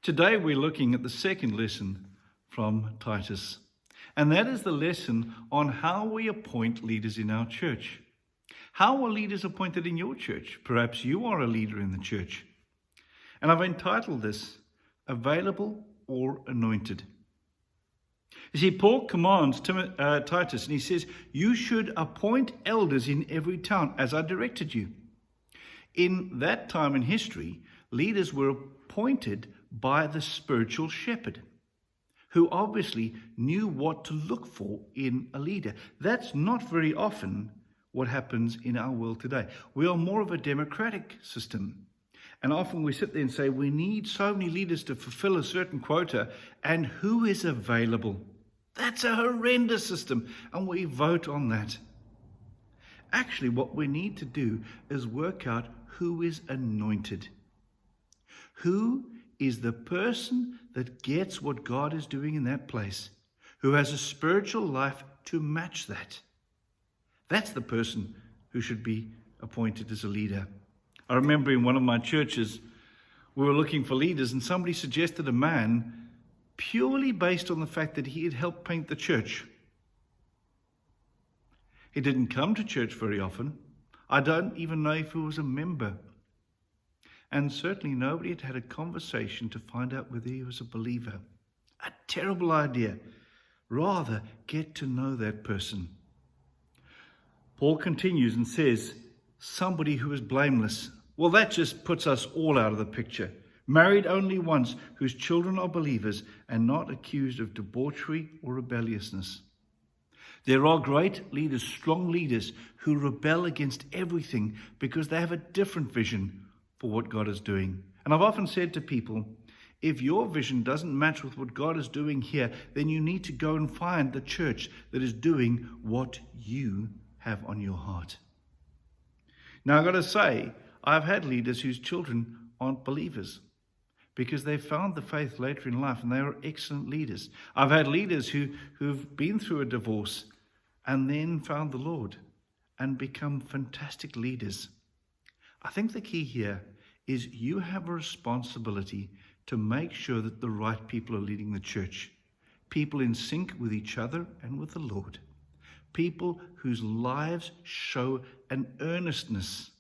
Today we're looking at the second lesson from Titus, and that is the lesson on how we appoint leaders in our church. How are leaders appointed in your church? Perhaps you are a leader in the church. And I've entitled this, Available or Anointed. You see, Paul commands Titus, and he says, you should appoint elders in every town, as I directed you. In that time in history, leaders were appointed by the spiritual shepherd, who obviously knew what to look for in a leader. That's not very often what happens in our world today. We are more of a democratic system. And often we sit there and say, we need so many leaders to fulfill a certain quota, and who is available? That's a horrendous system, and we vote on that. Actually, what we need to do is work out who is anointed. Who is the person that gets what God is doing in that place, who has a spiritual life to match that. That's the person who should be appointed as a leader. I remember in one of my churches, we were looking for leaders, and somebody suggested a man purely based on the fact that he had helped paint the church. He didn't come to church very often. I don't even know if he was a member. And certainly nobody had had a conversation to find out whether he was a believer. A terrible idea. Rather, get to know that person. Paul continues and says, somebody who is blameless. Well, that just puts us all out of the picture. Married only once, whose children are believers and not accused of debauchery or rebelliousness. There are great leaders, strong leaders, who rebel against everything because they have a different vision for what God is doing. And I've often said to people, if your vision doesn't match with what God is doing here, then you need to go and find the church that is doing what you have on your heart. Now, I've got to say, I've had leaders whose children aren't believers because they found the faith later in life, and they are excellent leaders. I've had leaders who've been through a divorce and then found the Lord and become fantastic leaders. I think the key here is you have a responsibility to make sure that the right people are leading the church. People in sync with each other and with the Lord. People whose lives show an earnestness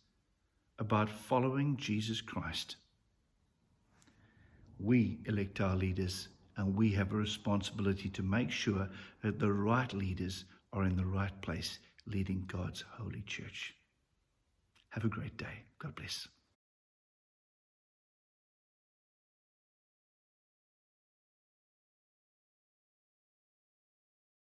about following Jesus Christ. We elect our leaders, and we have a responsibility to make sure that the right leaders are in the right place leading God's holy church. Have a great day. God bless.